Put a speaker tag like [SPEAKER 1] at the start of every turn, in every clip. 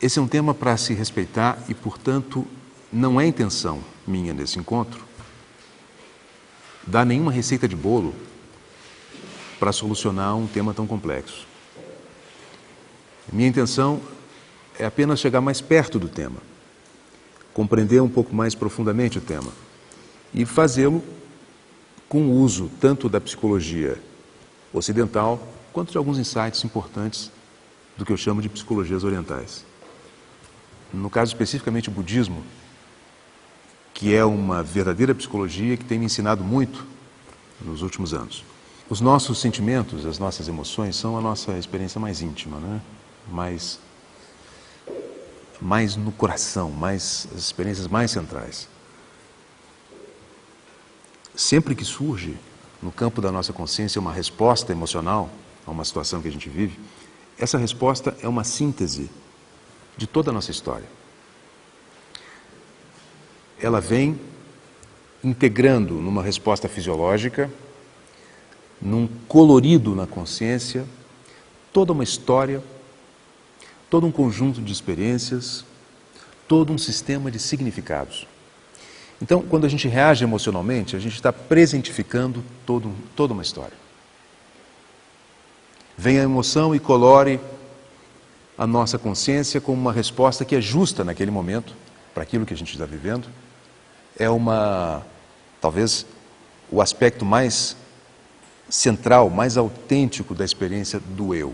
[SPEAKER 1] Esse é um tema para se respeitar e, portanto, não é intenção minha nesse encontro dar nenhuma receita de bolo para solucionar um tema tão complexo. Minha intenção é apenas chegar mais perto do tema, compreender um pouco mais profundamente o tema e fazê-lo com o uso tanto da psicologia ocidental quanto de alguns insights importantes do que eu chamo de psicologias orientais. No caso especificamente o budismo, que é uma verdadeira psicologia que tem me ensinado muito nos últimos anos. Os nossos sentimentos, as nossas emoções são a nossa experiência mais íntima, né? mais no coração, as experiências mais centrais. Sempre que surge no campo da nossa consciência uma resposta emocional a uma situação que a gente vive, essa resposta é uma síntese de toda a nossa história. Ela vem integrando numa resposta fisiológica, num colorido na consciência, toda uma história, todo um conjunto de experiências, todo um sistema de significados. Então, quando a gente reage emocionalmente, a gente está presentificando toda uma história. Vem a emoção e colore a nossa consciência como uma resposta que é justa naquele momento, para aquilo que a gente está vivendo. É talvez, o aspecto mais central, mais autêntico da experiência do eu.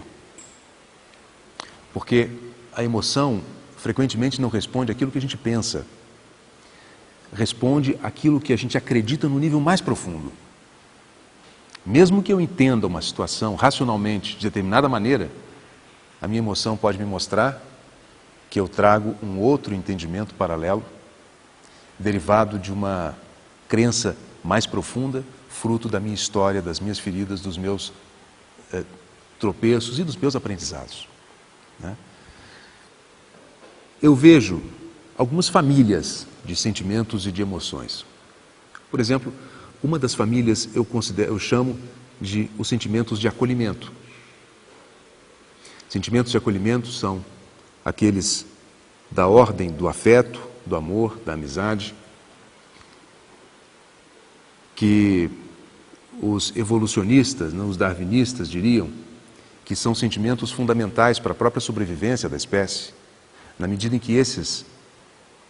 [SPEAKER 1] Porque a emoção frequentemente não responde àquilo que a gente pensa, responde àquilo que a gente acredita no nível mais profundo. Mesmo que eu entenda uma situação racionalmente de determinada maneira, a minha emoção pode me mostrar que eu trago um outro entendimento paralelo, derivado de uma crença mais profunda, fruto da minha história, das minhas feridas, dos meus tropeços e dos meus aprendizados, né? Eu vejo algumas famílias de sentimentos e de emoções. Por exemplo, uma das famílias eu chamo de os sentimentos de acolhimento. Sentimentos de acolhimento são aqueles da ordem do afeto, do amor, da amizade, que os evolucionistas, os darwinistas diriam que são sentimentos fundamentais para a própria sobrevivência da espécie, na medida em que esses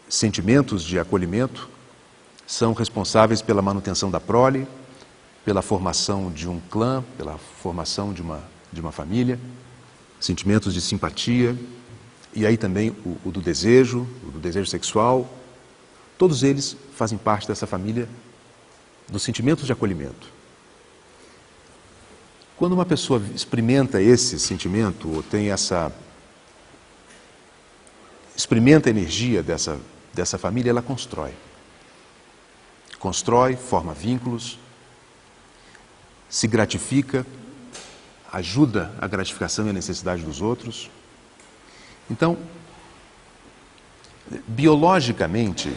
[SPEAKER 1] sentimentos de acolhimento são responsáveis pela manutenção da prole, pela formação de um clã, pela formação de uma família, sentimentos de simpatia, e aí também o do desejo sexual, todos eles fazem parte dessa família dos sentimentos de acolhimento. Quando uma pessoa experimenta esse sentimento, ou experimenta a energia dessa família, ela constrói, forma vínculos, se gratifica, ajuda a gratificação e a necessidade dos outros. Então, biologicamente,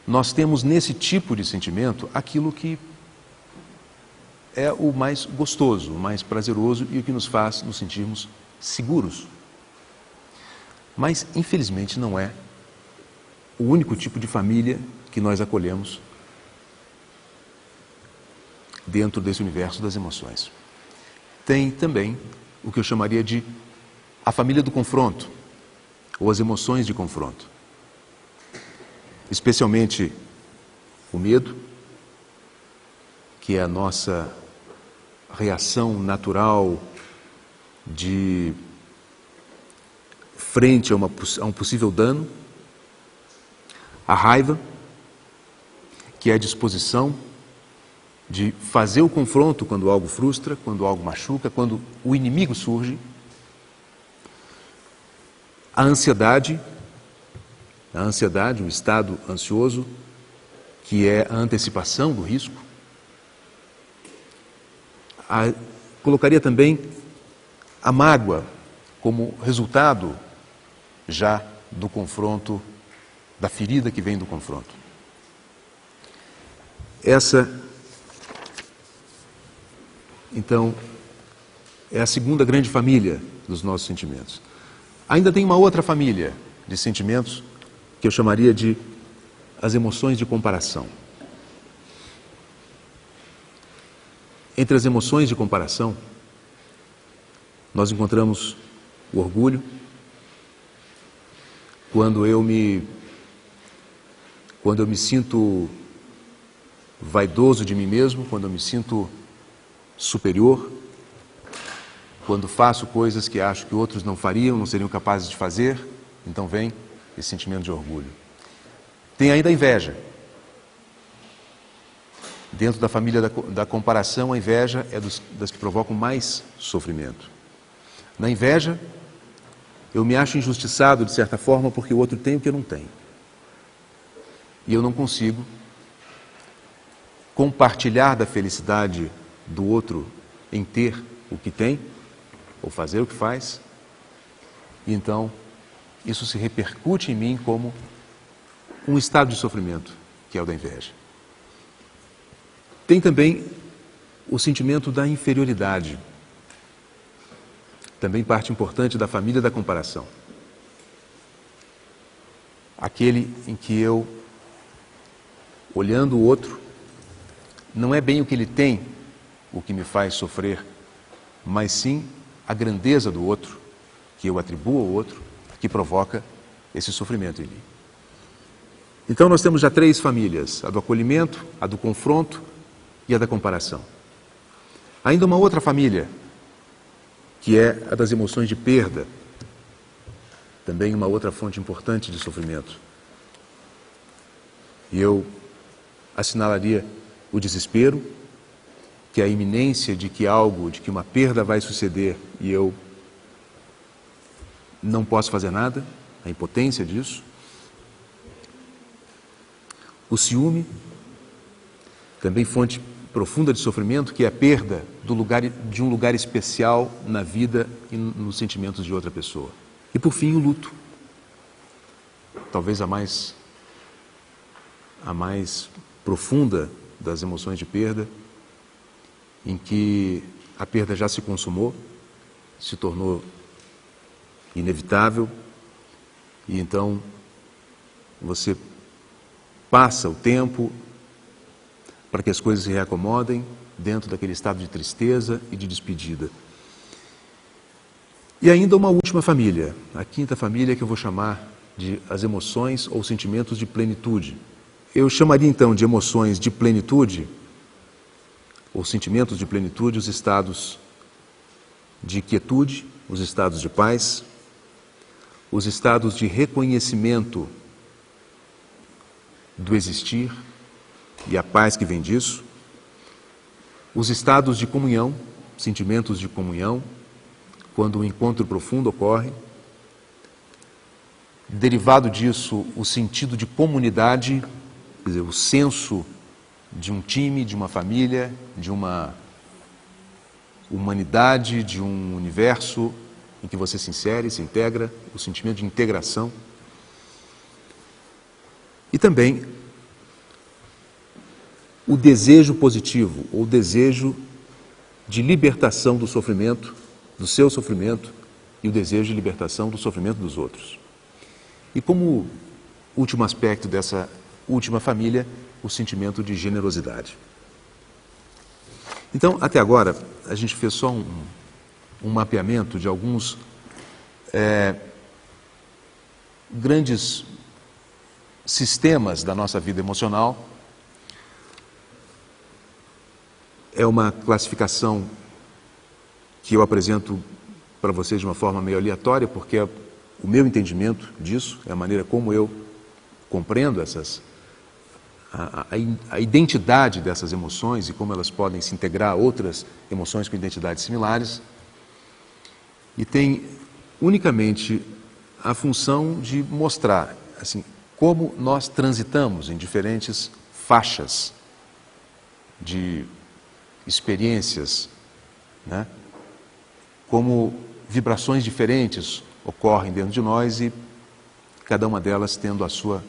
[SPEAKER 1] nós temos nesse tipo de sentimento aquilo que é o mais gostoso, o mais prazeroso e o que nos faz nos sentirmos seguros. Mas, infelizmente, não é o único tipo de família que nós acolhemos dentro desse universo das emoções. Tem também o que eu chamaria de a família do confronto, ou as emoções de confronto. Especialmente o medo, que é a nossa reação natural de frente a um possível dano. A raiva, que é a disposição de fazer o confronto quando algo frustra, quando algo machuca, quando o inimigo surge. A ansiedade, um estado ansioso, que é a antecipação do risco. Colocaria também a mágoa como resultado já do confronto, da ferida que vem do confronto. Essa, então, é a segunda grande família dos nossos sentimentos. Ainda tem uma outra família de sentimentos que eu chamaria de as emoções de comparação. Entre as emoções de comparação, nós encontramos o orgulho, quando eu me sinto vaidoso de mim mesmo, quando eu me sinto superior, quando faço coisas que acho que outros não fariam, não seriam capazes de fazer, então vem esse sentimento de orgulho. Tem ainda a inveja. Dentro da família da comparação, a inveja é das que provocam mais sofrimento. Na inveja, eu me acho injustiçado, de certa forma, porque o outro tem o que eu não tenho. E eu não consigo compartilhar da felicidade do outro em ter o que tem, ou fazer o que faz. E então, isso se repercute em mim como um estado de sofrimento, que é o da inveja. Tem também o sentimento da inferioridade, também parte importante da família da comparação. Aquele em que eu, olhando o outro, não é bem o que ele tem o que me faz sofrer, mas sim a grandeza do outro, que eu atribuo ao outro, que provoca esse sofrimento em mim. Então nós temos já 3 famílias, a do acolhimento, a do confronto e a da comparação. Ainda uma outra família, que é a das emoções de perda, também uma outra fonte importante de sofrimento. E eu assinalaria o desespero, que é a iminência de que algo, de que uma perda vai suceder e eu não posso fazer nada, a impotência disso. O ciúme, também fonte profunda de sofrimento, que é a perda de um lugar especial na vida e nos sentimentos de outra pessoa. E por fim, o luto. Talvez a mais profunda das emoções de perda, em que a perda já se consumou, se tornou inevitável, e então você passa o tempo para que as coisas se reacomodem dentro daquele estado de tristeza e de despedida. E ainda uma última família, a 5ª família, que eu vou chamar de as emoções ou sentimentos de plenitude. Eu chamaria então de emoções de plenitude, ou sentimentos de plenitude, os estados de quietude, os estados de paz, os estados de reconhecimento do existir e a paz que vem disso, os estados de comunhão, sentimentos de comunhão, quando o encontro profundo ocorre, derivado disso, o sentido de comunidade, quer dizer, o senso de um time, de uma família, de uma humanidade, de um universo em que você se insere, se integra, o sentimento de integração. E também o desejo positivo, ou desejo de libertação do sofrimento, do seu sofrimento, e o desejo de libertação do sofrimento dos outros. E como último aspecto dessa última família, o sentimento de generosidade. Então, até agora, a gente fez só um mapeamento de alguns grandes sistemas da nossa vida emocional. É uma classificação que eu apresento para vocês de uma forma meio aleatória, porque é o meu entendimento disso, é a maneira como eu compreendo a identidade dessas emoções e como elas podem se integrar a outras emoções com identidades similares. E tem unicamente a função de mostrar assim, como nós transitamos em diferentes faixas de experiências, né? Como vibrações diferentes ocorrem dentro de nós e cada uma delas tendo a sua,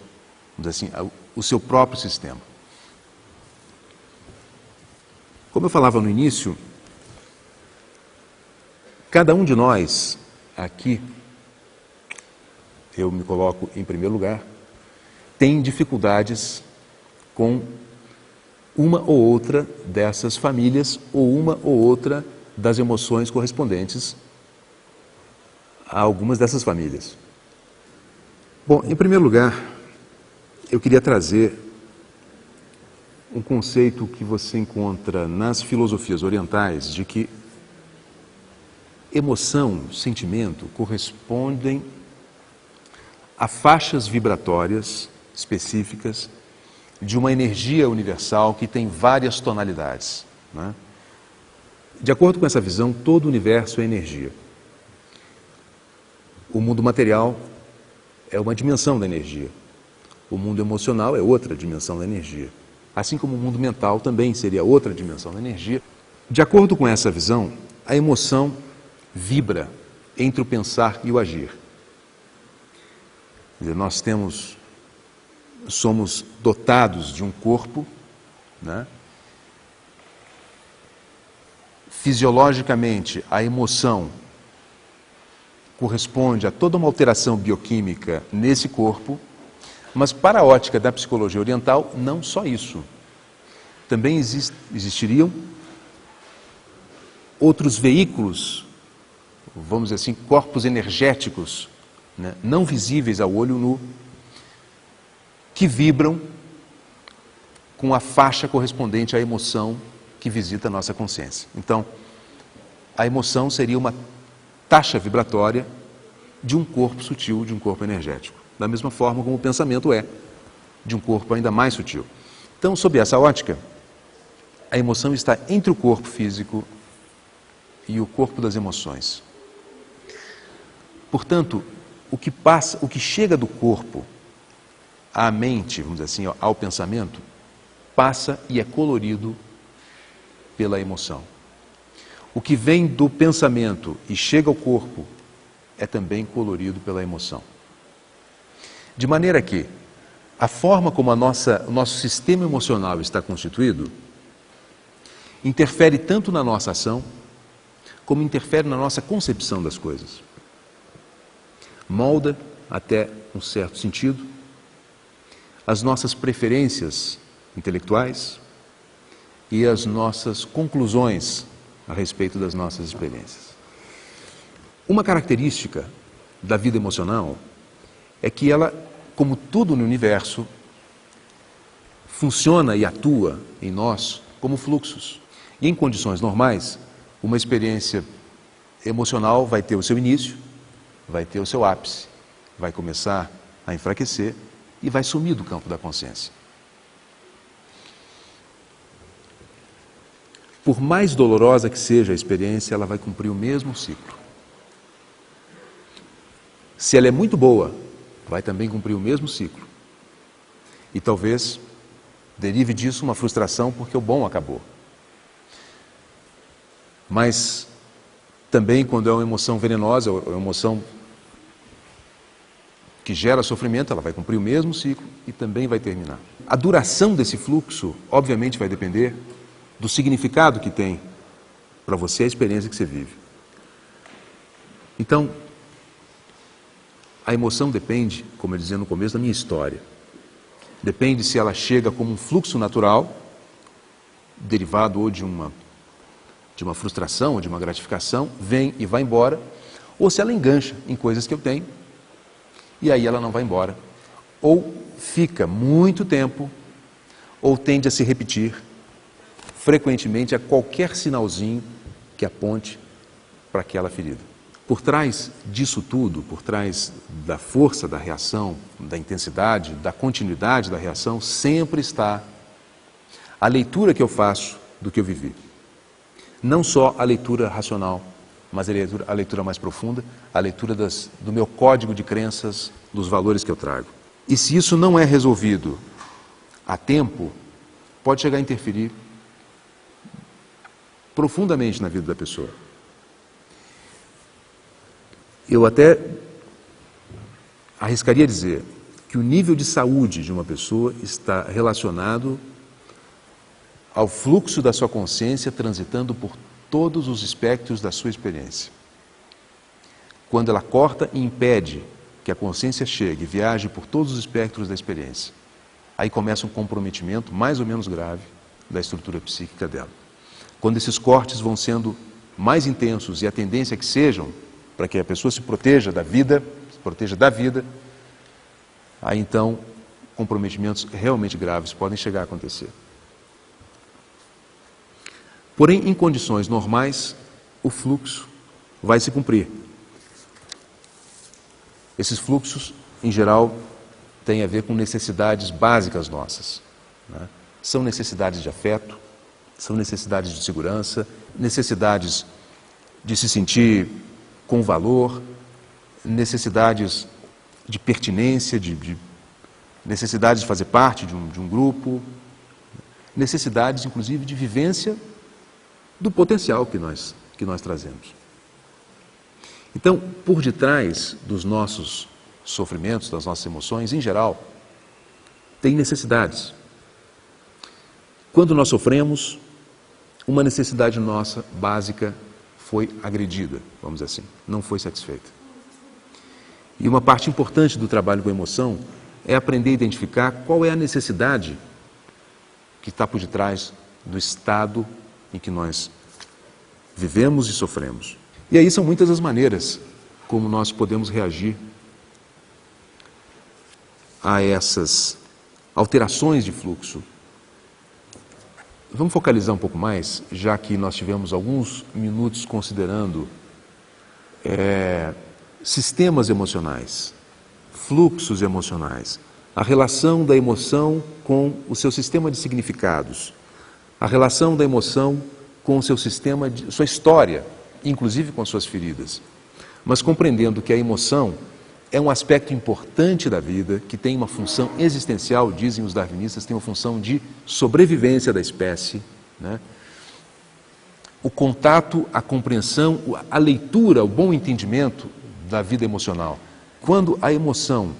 [SPEAKER 1] vamos dizer assim, o seu próprio sistema. Como eu falava no início, cada um de nós aqui eu me coloco em primeiro lugar, tem dificuldades com uma ou outra dessas famílias ou uma ou outra das emoções correspondentes a algumas dessas famílias. Bom, em primeiro lugar, eu queria trazer um conceito que você encontra nas filosofias orientais de que emoção, sentimento, correspondem a faixas vibratórias específicas de uma energia universal que tem várias tonalidades, né? De acordo com essa visão, todo o universo é energia. O mundo material é uma dimensão da energia. O mundo emocional é outra dimensão da energia. Assim como o mundo mental também seria outra dimensão da energia. De acordo com essa visão, a emoção vibra entre o pensar e o agir. Quer dizer, nós somos dotados de um corpo, né? Fisiologicamente, a emoção corresponde a toda uma alteração bioquímica nesse corpo, mas para a ótica da psicologia oriental, não só isso. Também existiriam outros veículos, vamos dizer assim, corpos energéticos, né, não visíveis ao olho nu, que vibram com a faixa correspondente à emoção que visita a nossa consciência. Então, a emoção seria uma taxa vibratória de um corpo sutil, de um corpo energético. Da mesma forma como o pensamento é de um corpo ainda mais sutil. Então, sob essa ótica, a emoção está entre o corpo físico e o corpo das emoções. Portanto, o que chega do corpo à mente, vamos dizer assim, ao pensamento, passa e é colorido pela emoção. O que vem do pensamento e chega ao corpo é também colorido pela emoção. De maneira que a forma como o nosso sistema emocional está constituído interfere tanto na nossa ação, como interfere na nossa concepção das coisas. Molda, até um certo sentido, as nossas preferências intelectuais e as nossas conclusões a respeito das nossas experiências. Uma característica da vida emocional é que ela, como tudo no universo, funciona e atua em nós como fluxos. E em condições normais, uma experiência emocional vai ter o seu início, vai ter o seu ápice, vai começar a enfraquecer e vai sumir do campo da consciência. Por mais dolorosa que seja a experiência, ela vai cumprir o mesmo ciclo. Se ela é muito boa, vai também cumprir o mesmo ciclo. E talvez derive disso uma frustração porque o bom acabou. Mas também quando é uma emoção venenosa, ou uma emoção que gera sofrimento, ela vai cumprir o mesmo ciclo e também vai terminar. A duração desse fluxo, obviamente, vai depender do significado que tem para você a experiência que você vive. Então, a emoção depende, como eu dizia no começo, da minha história. Depende se ela chega como um fluxo natural, derivado ou de uma frustração, ou de uma gratificação, vem e vai embora, ou se ela engancha em coisas que eu tenho, e aí ela não vai embora. Ou fica muito tempo, ou tende a se repetir, frequentemente a qualquer sinalzinho que aponte para aquela ferida. Por trás disso tudo, por trás da força da reação, da intensidade, da continuidade da reação, sempre está a leitura que eu faço do que eu vivi. Não só a leitura racional, mas a leitura mais profunda, a leitura do meu código de crenças, dos valores que eu trago. E se isso não é resolvido a tempo, pode chegar a interferir profundamente na vida da pessoa. Eu até arriscaria dizer que o nível de saúde de uma pessoa está relacionado ao fluxo da sua consciência transitando por todos os espectros da sua experiência. Quando ela corta e impede que a consciência chegue e viaje por todos os espectros da experiência, aí começa um comprometimento mais ou menos grave da estrutura psíquica dela. Quando esses cortes vão sendo mais intensos e a tendência é que sejam, para que a pessoa se proteja da vida, aí então comprometimentos realmente graves podem chegar a acontecer. Porém, em condições normais, o fluxo vai se cumprir. Esses fluxos, em geral, têm a ver com necessidades básicas nossas, né? São necessidades de afeto, são necessidades de segurança, necessidades de se sentir com valor, necessidades de pertinência, necessidades de fazer parte de um grupo, necessidades, inclusive, de vivência do potencial que nós trazemos. Então, por detrás dos nossos sofrimentos, das nossas emoções, em geral, tem necessidades. Quando nós sofremos, uma necessidade nossa, básica, foi agredida, vamos dizer assim, não foi satisfeita. E uma parte importante do trabalho com a emoção é aprender a identificar qual é a necessidade que está por detrás do estado em que nós vivemos e sofremos. E aí são muitas as maneiras como nós podemos reagir a essas alterações de fluxo. Vamos focalizar um pouco mais, já que nós tivemos alguns minutos considerando sistemas emocionais, fluxos emocionais, a relação da emoção com o seu sistema de significados, a relação da emoção com o seu sistema, sua história, inclusive com as suas feridas, mas compreendendo que a emoção é um aspecto importante da vida, que tem uma função existencial, dizem os darwinistas, tem uma função de sobrevivência da espécie, né? O contato, a compreensão, a leitura, o bom entendimento da vida emocional. Quando a emoção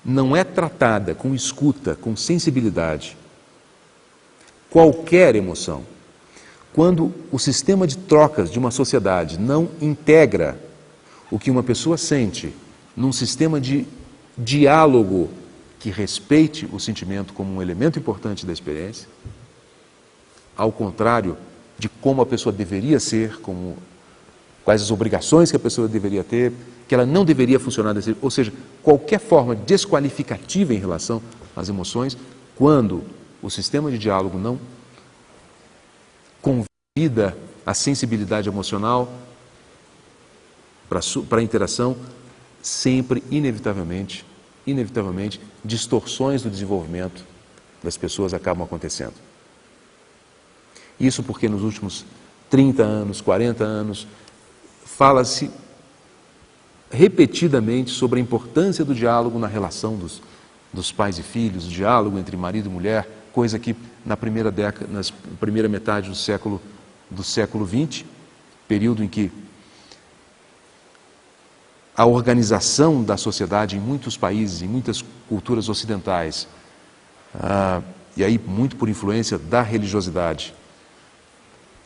[SPEAKER 1] não é tratada com escuta, com sensibilidade, qualquer emoção, quando o sistema de trocas de uma sociedade não integra o que uma pessoa sente num sistema de diálogo que respeite o sentimento como um elemento importante da experiência, ao contrário de como a pessoa deveria ser, quais as obrigações que a pessoa deveria ter, que ela não deveria funcionar desse jeito, ou seja, qualquer forma desqualificativa em relação às emoções, quando o sistema de diálogo não convida a sensibilidade emocional para a interação, sempre, inevitavelmente, distorções do desenvolvimento das pessoas acabam acontecendo. Isso porque nos últimos 30 anos, 40 anos, fala-se repetidamente sobre a importância do diálogo na relação dos pais e filhos, o diálogo entre marido e mulher, coisa que na primeira metade do século XX, período em que a organização da sociedade em muitos países, em muitas culturas ocidentais, e aí muito por influência da religiosidade,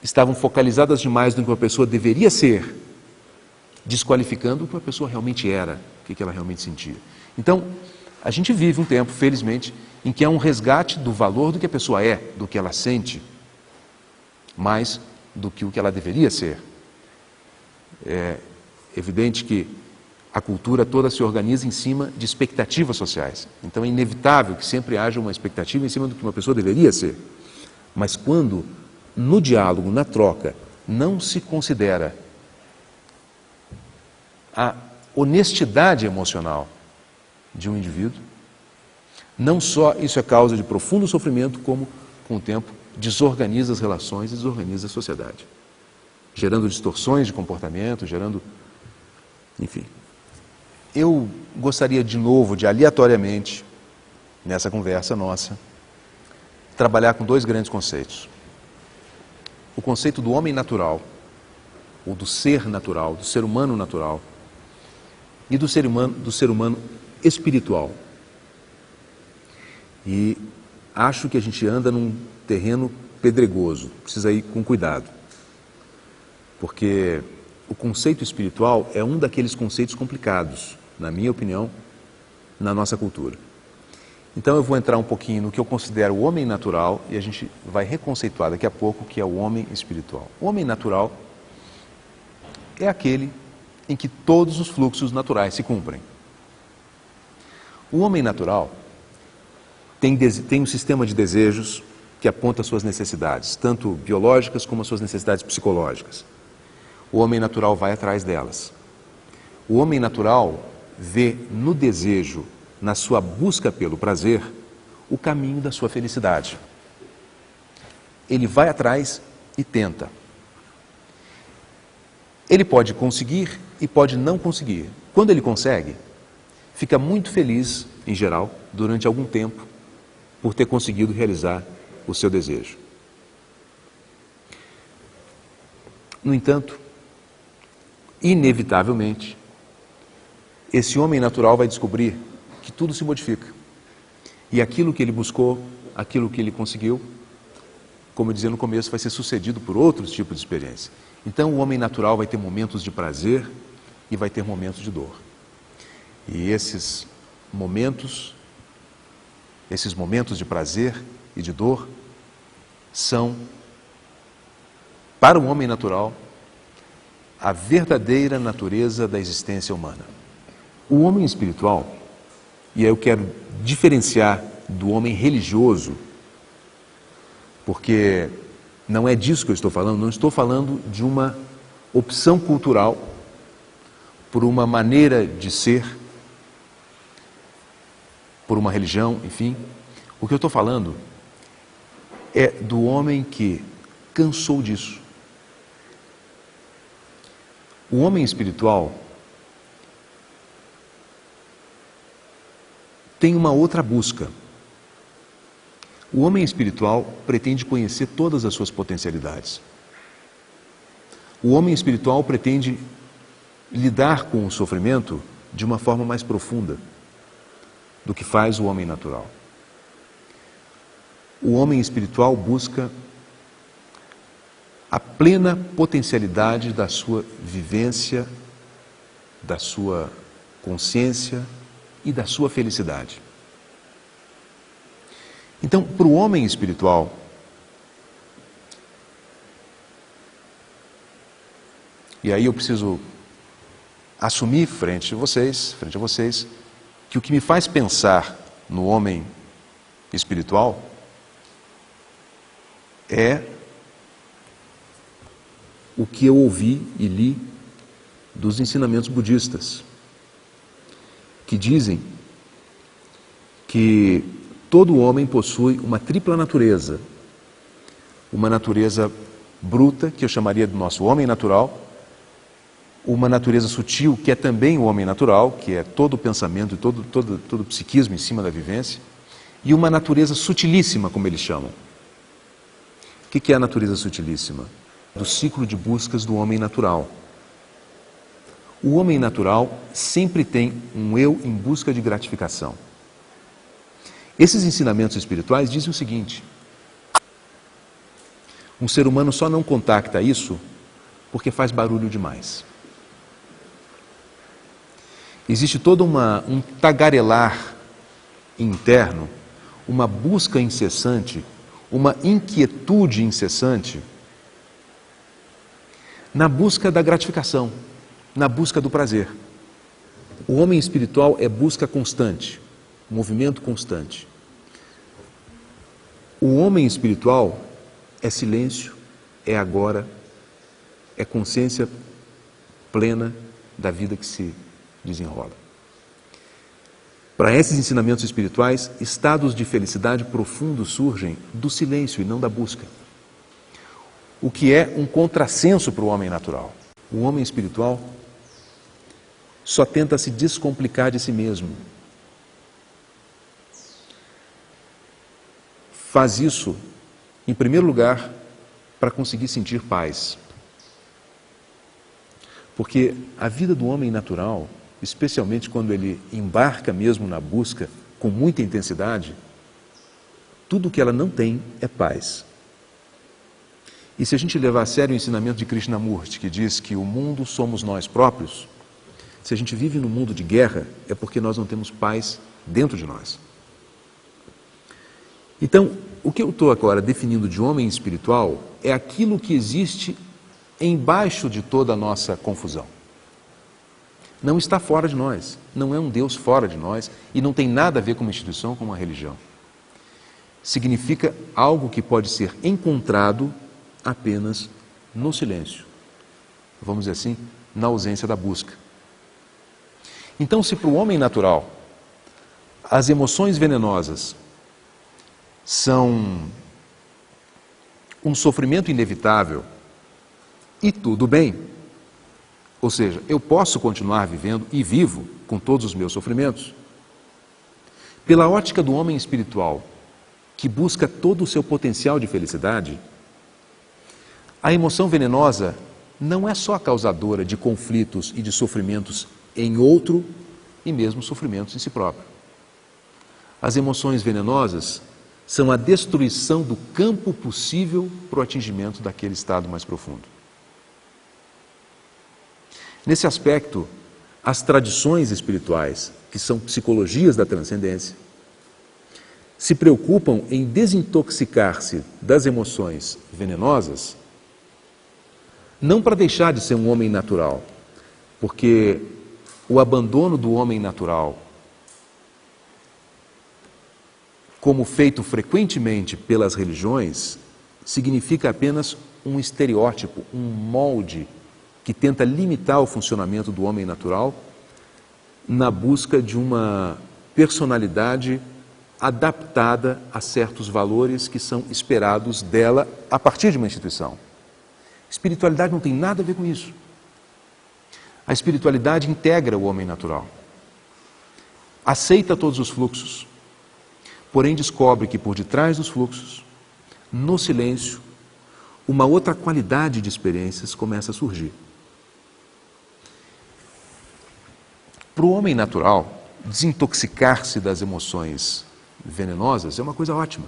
[SPEAKER 1] estavam focalizadas demais no que uma pessoa deveria ser, desqualificando o que uma pessoa realmente era, o que ela realmente sentia. Então, a gente vive um tempo, felizmente, em que há um resgate do valor do que a pessoa é, do que ela sente, mais do que o que ela deveria ser. É evidente que a cultura toda se organiza em cima de expectativas sociais. Então é inevitável que sempre haja uma expectativa em cima do que uma pessoa deveria ser. Mas quando, no diálogo, na troca, não se considera a honestidade emocional de um indivíduo, não só isso é causa de profundo sofrimento, como, com o tempo, desorganiza as relações e desorganiza a sociedade, gerando distorções de comportamento, enfim. Eu gostaria de novo, aleatoriamente, nessa conversa nossa, trabalhar com dois grandes conceitos. O conceito do homem natural, ou do ser natural, do ser humano natural, e do ser humano espiritual. E acho que a gente anda num terreno pedregoso, precisa ir com cuidado, porque o conceito espiritual é um daqueles conceitos complicados, na minha opinião, na nossa cultura. Então eu vou entrar um pouquinho no que eu considero o homem natural e a gente vai reconceituar daqui a pouco o que é o homem espiritual. O homem natural é aquele em que todos os fluxos naturais se cumprem. O homem natural tem um sistema de desejos que aponta suas necessidades, tanto biológicas como as suas necessidades psicológicas. O homem natural vai atrás delas. O homem natural vê no desejo, na sua busca pelo prazer, o caminho da sua felicidade. Ele vai atrás e tenta. Ele pode conseguir e pode não conseguir. Quando ele consegue, fica muito feliz, em geral, durante algum tempo, por ter conseguido realizar o seu desejo. No entanto, inevitavelmente, esse homem natural vai descobrir que tudo se modifica. E aquilo que ele buscou, aquilo que ele conseguiu, como eu dizia no começo, vai ser sucedido por outros tipos de experiência. Então, o homem natural vai ter momentos de prazer e vai ter momentos de dor. E esses momentos de prazer e de dor são, para o homem natural, a verdadeira natureza da existência humana. O homem espiritual, e aí eu quero diferenciar do homem religioso, porque não é disso que eu estou falando, não estou falando de uma opção cultural por uma maneira de ser, por uma religião, enfim. O que eu estou falando é do homem que cansou disso. O homem espiritual tem uma outra busca. O homem espiritual pretende conhecer todas as suas potencialidades. O homem espiritual pretende lidar com o sofrimento de uma forma mais profunda do que faz o homem natural. O homem espiritual busca a plena potencialidade da sua vivência, da sua consciência e da sua felicidade. Então, para o homem espiritual, e aí eu preciso assumir frente a vocês, que o que me faz pensar no homem espiritual é o que eu ouvi e li dos ensinamentos budistas, que dizem que todo homem possui uma tripla natureza. Uma natureza bruta, que eu chamaria do nosso homem natural, uma natureza sutil, que é também o homem natural, que é todo o pensamento e todo o psiquismo em cima da vivência, e uma natureza sutilíssima, como eles chamam. O que é a natureza sutilíssima? Do ciclo de buscas do homem natural. O homem natural sempre tem um eu em busca de gratificação. Esses ensinamentos espirituais dizem o seguinte: um ser humano só não contacta isso porque faz barulho demais. Existe todo um tagarelar interno, uma busca incessante, uma inquietude incessante na busca da gratificação, na busca do prazer. O homem espiritual é busca constante, movimento constante. O homem espiritual é silêncio, é agora, é consciência plena da vida que se desenrola. Para esses ensinamentos espirituais, estados de felicidade profundos surgem do silêncio e não da busca. O que é um contrassenso para o homem natural. O homem espiritual só tenta se descomplicar de si mesmo. Faz isso, em primeiro lugar, para conseguir sentir paz. Porque a vida do homem natural, especialmente quando ele embarca mesmo na busca com muita intensidade, tudo que ela não tem é paz. E se a gente levar a sério o ensinamento de Krishnamurti, que diz que o mundo somos nós próprios, Se a gente vive num mundo de guerra, é porque nós não temos paz dentro de nós. Então, o que eu estou agora definindo de homem espiritual é aquilo que existe embaixo de toda a nossa confusão. Não está fora de nós, não é um Deus fora de nós e não tem nada a ver com uma instituição, com uma religião. Significa algo que pode ser encontrado apenas no silêncio. Vamos dizer assim, na ausência da busca. Então, se para o homem natural as emoções venenosas são um sofrimento inevitável e tudo bem, ou seja, eu posso continuar vivendo e vivo com todos os meus sofrimentos, pela ótica do homem espiritual, que busca todo o seu potencial de felicidade, a emoção venenosa não é só causadora de conflitos e de sofrimentos em outro e mesmo sofrimentos em si próprio. As emoções venenosas são a destruição do campo possível para o atingimento daquele estado mais profundo. Nesse aspecto, as tradições espirituais, que são psicologias da transcendência, se preocupam em desintoxicar-se das emoções venenosas, não para deixar de ser um homem natural, porque o abandono do homem natural, como feito frequentemente pelas religiões, significa apenas um estereótipo, um molde que tenta limitar o funcionamento do homem natural na busca de uma personalidade adaptada a certos valores que são esperados dela a partir de uma instituição. Espiritualidade não tem nada a ver com isso. A espiritualidade integra o homem natural, aceita todos os fluxos, porém descobre que por detrás dos fluxos, no silêncio, uma outra qualidade de experiências começa a surgir. Para o homem natural, desintoxicar-se das emoções venenosas é uma coisa ótima.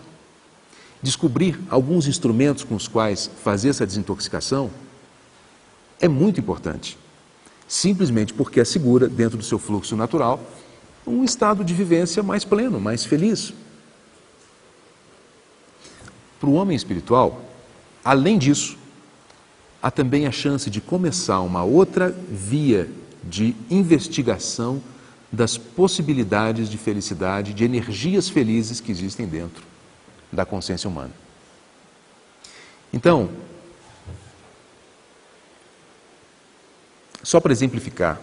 [SPEAKER 1] Descobrir alguns instrumentos com os quais fazer essa desintoxicação é muito importante, simplesmente porque assegura, dentro do seu fluxo natural, um estado de vivência mais pleno, mais feliz. Para o homem espiritual, além disso, há também a chance de começar uma outra via de investigação das possibilidades de felicidade, de energias felizes que existem dentro da consciência humana. Então, só para exemplificar,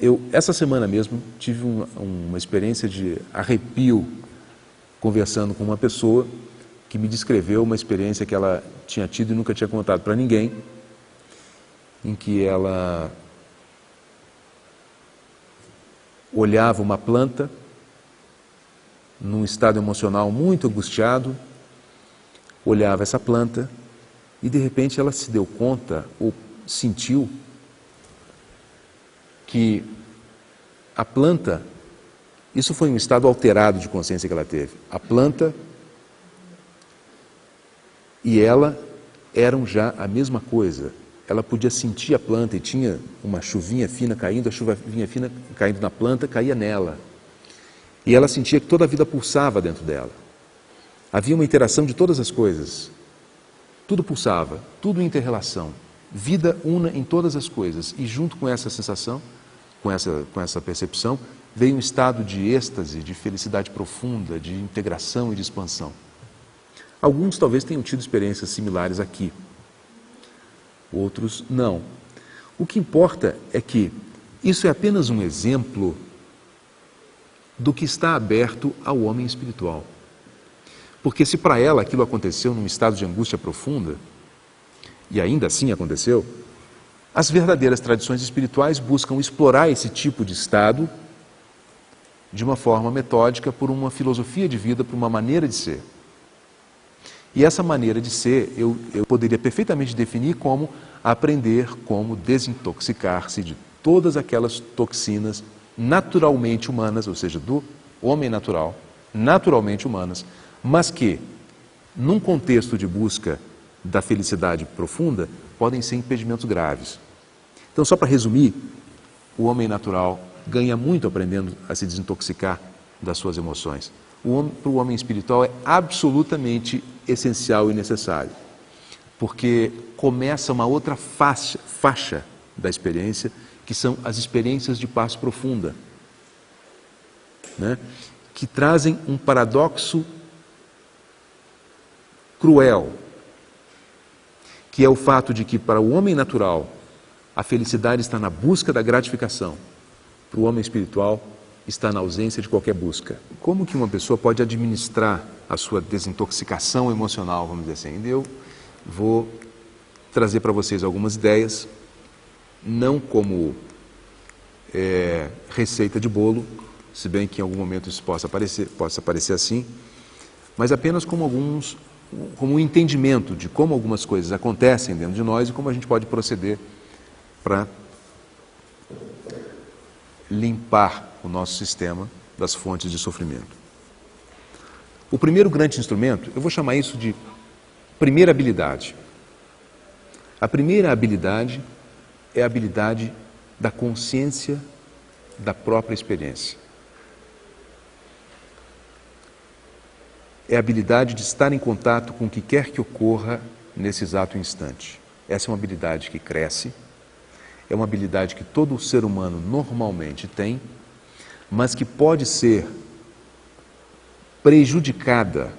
[SPEAKER 1] eu essa semana mesmo tive uma experiência de arrepio conversando com uma pessoa que me descreveu uma experiência que ela tinha tido e nunca tinha contado para ninguém, em que ela olhava uma planta num estado emocional muito angustiado, olhava essa planta e de repente ela se deu conta ou sentiu que a planta, isso foi um estado alterado de consciência que ela teve, a planta e ela eram já a mesma coisa. Ela podia sentir a planta e tinha uma chuvinha fina caindo, a chuvinha fina caindo na planta, caía nela. E ela sentia que toda a vida pulsava dentro dela. Havia uma interação de todas as coisas. Tudo pulsava, tudo inter-relação. Vida una em todas as coisas. E junto com essa sensação, com essa percepção, veio um estado de êxtase, de felicidade profunda, de integração e de expansão. Alguns talvez tenham tido experiências similares aqui. Outros não. O que importa é que isso é apenas um exemplo do que está aberto ao homem espiritual. Porque se para ela aquilo aconteceu num estado de angústia profunda, e ainda assim aconteceu, as verdadeiras tradições espirituais buscam explorar esse tipo de estado de uma forma metódica, por uma filosofia de vida, por uma maneira de ser. E essa maneira de ser, eu poderia perfeitamente definir como aprender como desintoxicar-se de todas aquelas toxinas naturalmente humanas, ou seja, do homem natural, naturalmente humanas, mas que, num contexto de busca da felicidade profunda, podem ser impedimentos graves. Então, só para resumir, o homem natural ganha muito aprendendo a se desintoxicar das suas emoções. Para o homem espiritual é absolutamente essencial e necessário, porque começa uma outra faixa da experiência, que são as experiências de paz profunda, né? Que trazem um paradoxo cruel, que é o fato de que para o homem natural a felicidade está na busca da gratificação, para o homem espiritual está na ausência de qualquer busca. Como que uma pessoa pode administrar a sua desintoxicação emocional, vamos dizer assim? Eu vou trazer para vocês algumas ideias, não como receita de bolo, se bem que em algum momento isso possa parecer assim, mas apenas como um entendimento de como algumas coisas acontecem dentro de nós e como a gente pode proceder para limpar o nosso sistema das fontes de sofrimento. O primeiro grande instrumento, eu vou chamar isso de primeira habilidade. A primeira habilidade é a habilidade da consciência da própria experiência. É a habilidade de estar em contato com o que quer que ocorra nesse exato instante. Essa é uma habilidade que cresce, é uma habilidade que todo ser humano normalmente tem, mas que pode ser prejudicada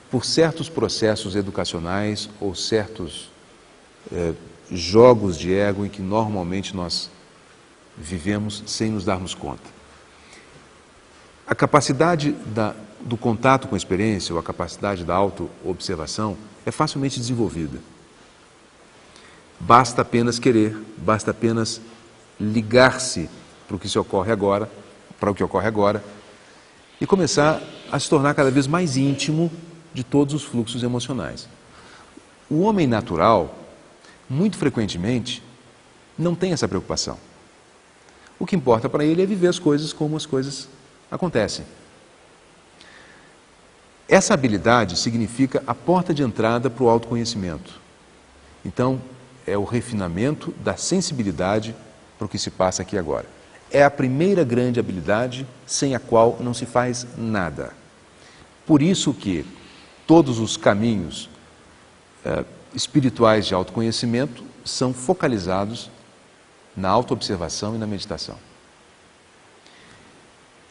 [SPEAKER 1] por certos processos educacionais ou certos jogos de ego em que normalmente nós vivemos sem nos darmos conta. A capacidade do contato com a experiência ou a capacidade da auto-observação é facilmente desenvolvida. Basta apenas querer, basta apenas ligar-se para o que ocorre agora e começar a se tornar cada vez mais íntimo de todos os fluxos emocionais. O homem natural, muito frequentemente, não tem essa preocupação. O que importa para ele é viver as coisas como as coisas acontecem. Essa habilidade significa a porta de entrada para o autoconhecimento. Então, é o refinamento da sensibilidade para o que se passa aqui agora. É a primeira grande habilidade sem a qual não se faz nada. Por isso que todos os caminhos espirituais de autoconhecimento são focalizados na autoobservação e na meditação.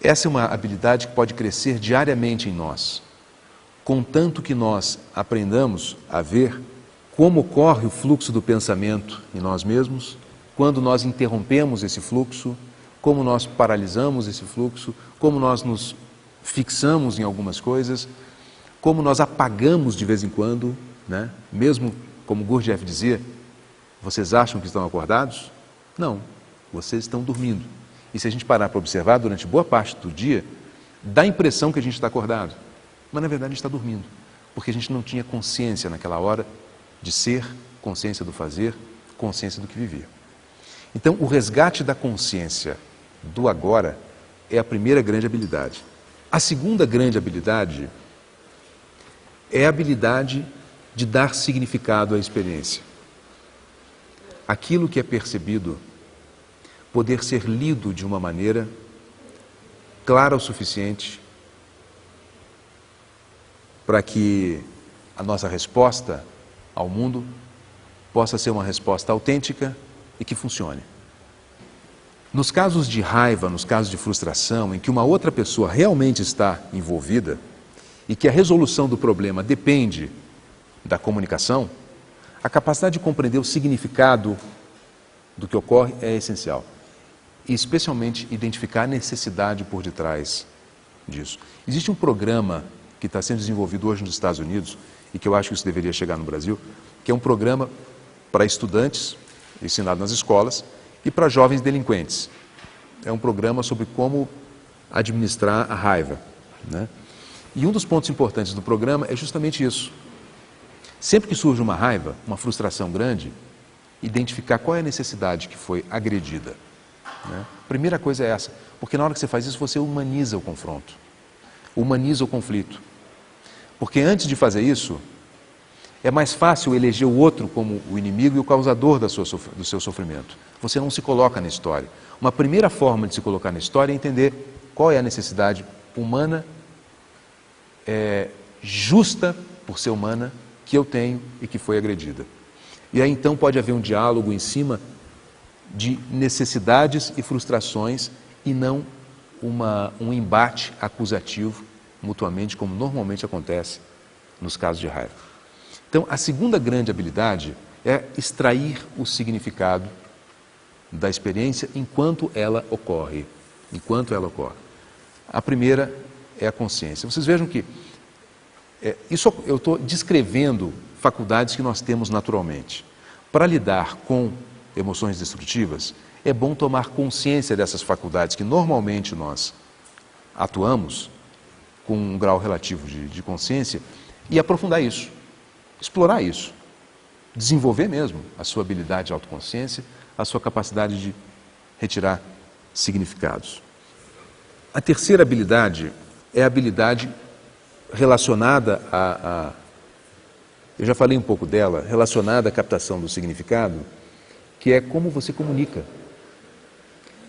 [SPEAKER 1] Essa é uma habilidade que pode crescer diariamente em nós, contanto que nós aprendamos a ver como ocorre o fluxo do pensamento em nós mesmos, quando nós interrompemos esse fluxo, como nós paralisamos esse fluxo, como nós nos fixamos em algumas coisas, como nós apagamos de vez em quando, né? Mesmo como Gurdjieff dizia, vocês acham que estão acordados? Não, vocês estão dormindo. E se a gente parar para observar durante boa parte do dia, dá a impressão que a gente está acordado, mas na verdade a gente está dormindo, porque a gente não tinha consciência naquela hora de ser, consciência do fazer, consciência do que vivia. Então, o resgate da consciência do agora é a primeira grande habilidade. A segunda grande habilidade é a habilidade de dar significado à experiência. Aquilo que é percebido poder ser lido de uma maneira clara o suficiente para que a nossa resposta ao mundo possa ser uma resposta autêntica e que funcione. Nos casos de raiva, nos casos de frustração, em que uma outra pessoa realmente está envolvida e que a resolução do problema depende da comunicação, a capacidade de compreender o significado do que ocorre é essencial. E especialmente identificar a necessidade por detrás disso. Existe um programa que está sendo desenvolvido hoje nos Estados Unidos e que eu acho que isso deveria chegar no Brasil, que é um programa para estudantes, ensinado nas escolas, e para jovens delinquentes. É um programa sobre como administrar a raiva, né? E um dos pontos importantes do programa é justamente isso. Sempre que surge uma raiva, uma frustração grande, identificar qual é a necessidade que foi agredida, né? Primeira coisa é essa, porque na hora que você faz isso, você humaniza o confronto, humaniza o conflito. Porque antes de fazer isso, É mais fácil eleger o outro como o inimigo e o causador do seu sofrimento. Você não se coloca na história. Uma primeira forma de se colocar na história é entender qual é a necessidade humana, justa por ser humana, que eu tenho e que foi agredida. E aí então pode haver um diálogo em cima de necessidades e frustrações e não um embate acusativo mutuamente, como normalmente acontece nos casos de raiva. Então, a segunda grande habilidade é extrair o significado da experiência enquanto ela ocorre. A primeira é a consciência. Vocês vejam que isso eu estou descrevendo faculdades que nós temos naturalmente. Para lidar com emoções destrutivas, é bom tomar consciência dessas faculdades que normalmente nós atuamos com um grau relativo de consciência e aprofundar isso, explorar isso, desenvolver mesmo a sua habilidade de autoconsciência, a sua capacidade de retirar significados. A terceira habilidade é a habilidade relacionada eu já falei um pouco dela, relacionada à captação do significado, que é como você comunica.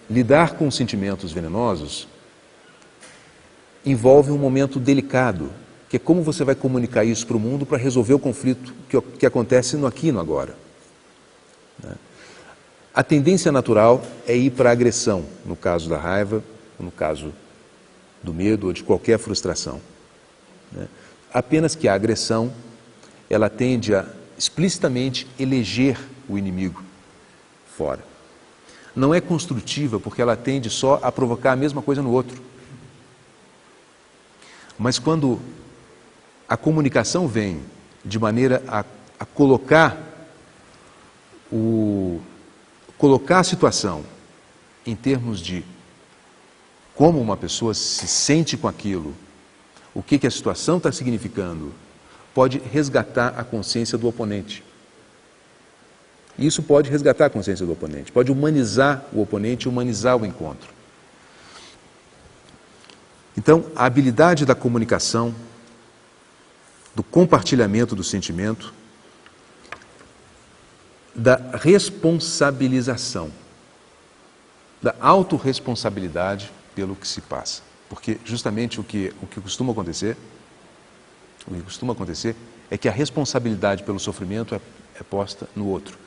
[SPEAKER 1] Lidar com sentimentos venenosos envolve um momento delicado, que é como você vai comunicar isso para o mundo para resolver o conflito que acontece no aqui e no agora. A tendência natural é ir para a agressão, no caso da raiva, no caso do medo ou de qualquer frustração. Apenas que a agressão, ela tende a explicitamente eleger o inimigo fora. Não é construtiva porque ela tende só a provocar a mesma coisa no outro. Mas quando a comunicação vem de maneira a colocar a situação em termos de como uma pessoa se sente com aquilo, o que a situação está significando, pode resgatar a consciência do oponente. Isso pode resgatar a consciência do oponente, pode humanizar o oponente, humanizar o encontro. Então, a habilidade da comunicação, do compartilhamento do sentimento, da responsabilização, da autorresponsabilidade pelo que se passa. Porque justamente o que costuma acontecer é que a responsabilidade pelo sofrimento é posta no outro.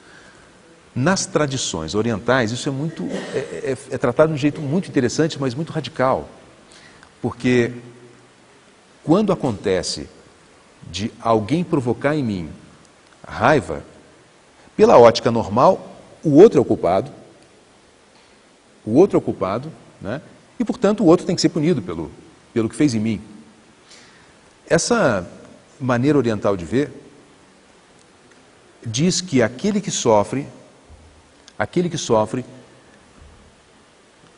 [SPEAKER 1] Nas tradições orientais, isso é tratado de um jeito muito interessante, mas muito radical. Porque quando acontece de alguém provocar em mim raiva, pela ótica normal, o outro é o culpado, né? E, portanto, o outro tem que ser punido pelo que fez em mim. Essa maneira oriental de ver diz que aquele que sofre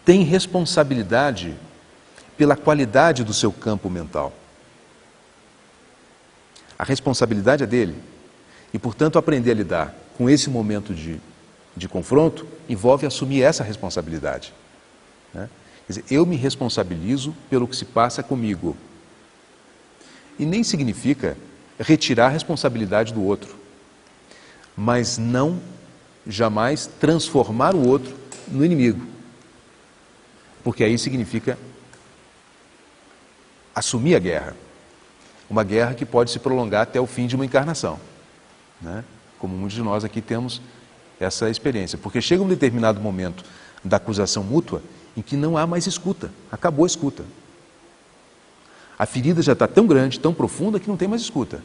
[SPEAKER 1] tem responsabilidade pela qualidade do seu campo mental. A responsabilidade é dele. E, portanto, aprender a lidar com esse momento de confronto envolve assumir essa responsabilidade. Né? Quer dizer, eu me responsabilizo pelo que se passa comigo. E nem significa retirar a responsabilidade do outro, mas não jamais transformar o outro no inimigo. Porque aí significa assumir a guerra. Uma guerra que pode se prolongar até o fim de uma encarnação. Né? Como muitos de nós aqui temos essa experiência. Porque chega um determinado momento da acusação mútua em que não há mais escuta. Acabou a escuta. A ferida já está tão grande, tão profunda, que não tem mais escuta.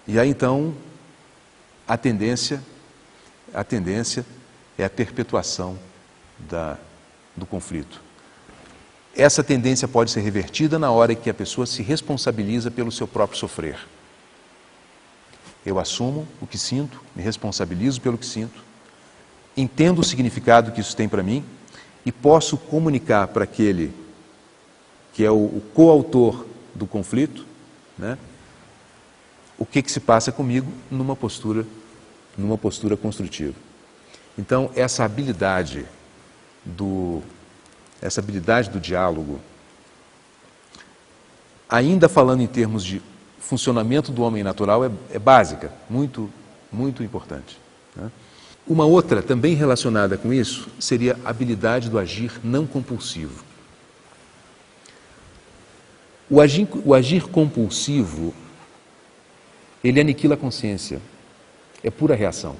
[SPEAKER 1] E aí então a tendência é a perpetuação do conflito. Essa tendência pode ser revertida na hora em que a pessoa se responsabiliza pelo seu próprio sofrer. Eu assumo o que sinto, me responsabilizo pelo que sinto, entendo o significado que isso tem para mim e posso comunicar para aquele que é o coautor do conflito, né, o que se passa comigo numa postura construtiva. Então, essa habilidade do diálogo, ainda falando em termos de funcionamento do homem natural é básica, muito, muito importante, né? Uma outra, também relacionada com isso, seria a habilidade do agir não compulsivo. O agir compulsivo, ele aniquila a consciência, é pura reação.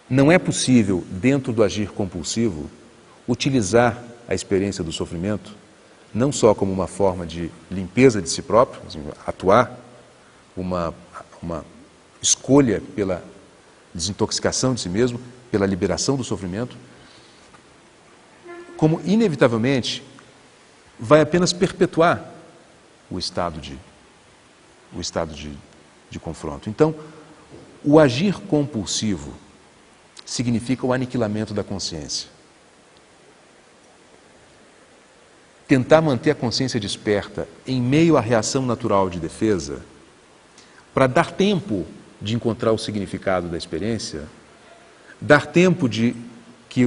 [SPEAKER 1] Não é possível, dentro do agir compulsivo, utilizar a experiência do sofrimento não só como uma forma de limpeza de si próprio, atuar, uma escolha pela desintoxicação de si mesmo, pela liberação do sofrimento, como inevitavelmente vai apenas perpetuar o estado de confronto. Então, o agir compulsivo significa o aniquilamento da consciência. Tentar manter a consciência desperta em meio à reação natural de defesa, para dar tempo de encontrar o significado da experiência, dar tempo de que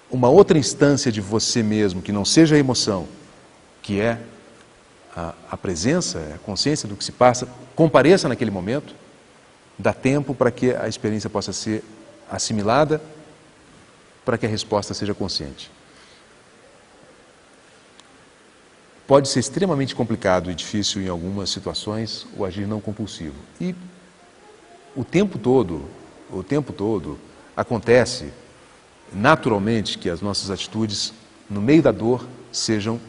[SPEAKER 1] uma outra instância de você mesmo, que não seja a emoção, que é a presença, a consciência do que se passa, compareça naquele momento, dá tempo para que a experiência possa ser assimilada, para que a resposta seja consciente. Pode ser extremamente complicado e difícil em algumas situações o agir não compulsivo. E o tempo todo acontece naturalmente que as nossas atitudes no meio da dor sejam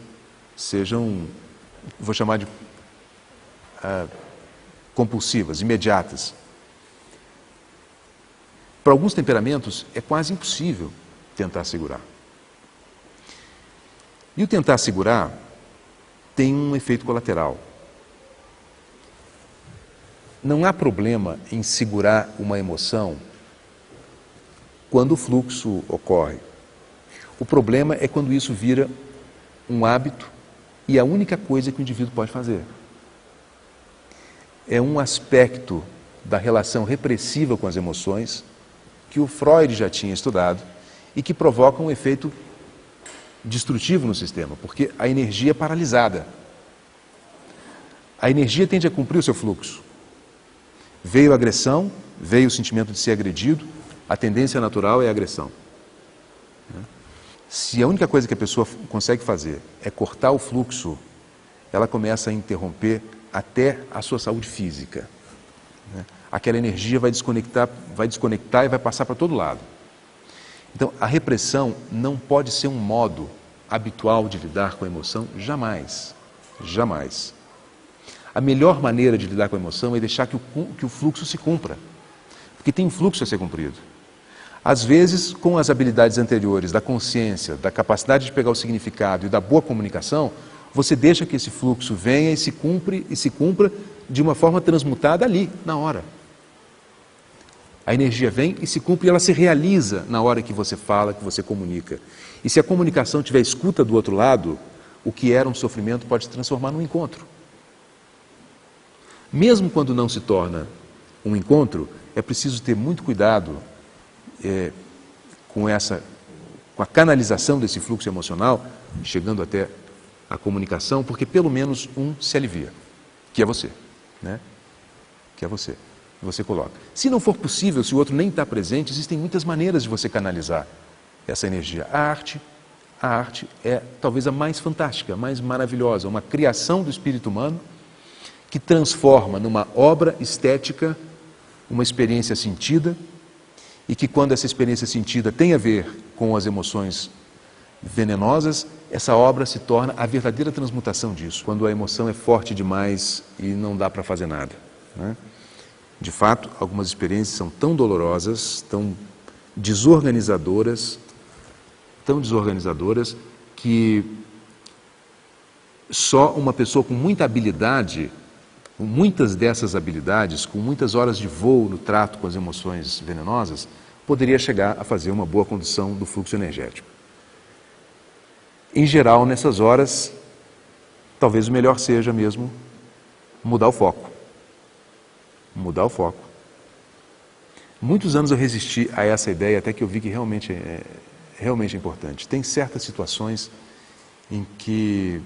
[SPEAKER 1] vou chamar de compulsivas, imediatas. Para alguns temperamentos é quase impossível tentar segurar. E o tentar segurar tem um efeito colateral. Não há problema em segurar uma emoção quando o fluxo ocorre. O problema é quando isso vira um hábito e a única coisa que o indivíduo pode fazer. É um aspecto da relação repressiva com as emoções que o Freud já tinha estudado e que provoca um efeito destrutivo no sistema, porque a energia é paralisada. A energia tende a cumprir o seu fluxo. Veio a agressão, veio o sentimento de ser agredido, a tendência natural é a agressão. Se a única coisa que a pessoa consegue fazer é cortar o fluxo, ela começa a interromper até a sua saúde física. Aquela energia vai desconectar e vai passar para todo lado. Então, a repressão não pode ser um modo habitual de lidar com a emoção, jamais. Jamais. A melhor maneira de lidar com a emoção é deixar que o fluxo se cumpra, porque tem um fluxo a ser cumprido. Às vezes, com as habilidades anteriores, da consciência, da capacidade de pegar o significado e da boa comunicação, você deixa que esse fluxo venha e se cumpra de uma forma transmutada ali, na hora. A energia vem e se cumpre e ela se realiza na hora que você fala, que você comunica. E se a comunicação tiver escuta do outro lado, o que era um sofrimento pode se transformar num encontro. Mesmo quando não se torna um encontro, é preciso ter muito cuidado com a canalização desse fluxo emocional, chegando até a comunicação, porque pelo menos um se alivia, que é você, né? Que é você. Você coloca. Se não for possível, se o outro nem está presente, existem muitas maneiras de você canalizar essa energia. A arte é talvez a mais fantástica, a mais maravilhosa, uma criação do espírito humano que transforma numa obra estética uma experiência sentida e que quando essa experiência sentida tem a ver com as emoções venenosas, essa obra se torna a verdadeira transmutação disso, quando a emoção é forte demais e não dá para fazer nada, né? De fato, algumas experiências são tão dolorosas, tão desorganizadoras, que só uma pessoa com muita habilidade, com muitas dessas habilidades, com muitas horas de voo no trato com as emoções venenosas, poderia chegar a fazer uma boa condução do fluxo energético. Em geral, nessas horas, talvez o melhor seja mesmo mudar o foco. Mudar o foco. Muitos anos eu resisti a essa ideia, até que eu vi que realmente é importante. Tem certas situações em que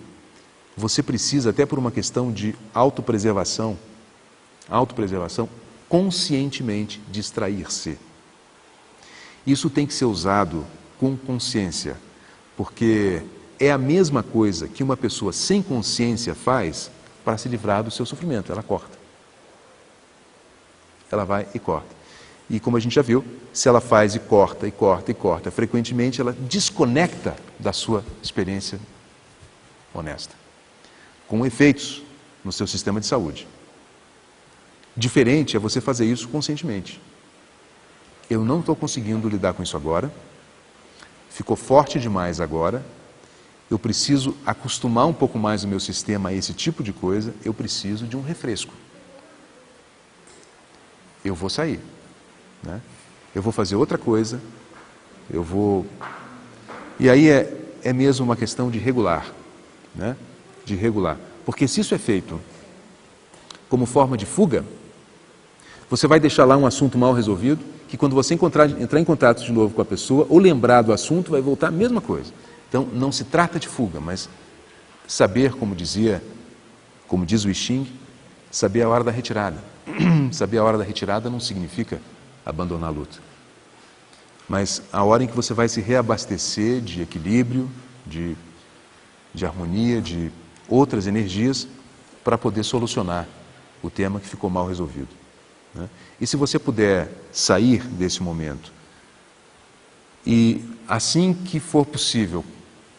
[SPEAKER 1] você precisa, até por uma questão de autopreservação, conscientemente distrair-se. Isso tem que ser usado com consciência, porque é a mesma coisa que uma pessoa sem consciência faz para se livrar do seu sofrimento. Ela corta. Ela vai e corta. E como a gente já viu, se ela faz e corta, e corta, e corta, frequentemente ela desconecta da sua experiência honesta, com efeitos no seu sistema de saúde. Diferente é você fazer isso conscientemente. Eu não estou conseguindo lidar com isso agora, ficou forte demais agora, eu preciso acostumar um pouco mais o meu sistema a esse tipo de coisa, eu preciso de um refresco. Eu vou sair, né? Eu vou fazer outra coisa, eu vou... E aí é mesmo uma questão de regular, né? De regular. Porque se isso é feito como forma de fuga, você vai deixar lá um assunto mal resolvido, que quando você entrar em contato de novo com a pessoa, ou lembrar do assunto, vai voltar a mesma coisa. Então, não se trata de fuga, mas saber, como diz o I Ching, saber a hora da retirada. Saber a hora da retirada não significa abandonar a luta. Mas a hora em que você vai se reabastecer de equilíbrio, de harmonia, de outras energias, para poder solucionar o tema que ficou mal resolvido, né? E se você puder sair desse momento e, assim que for possível,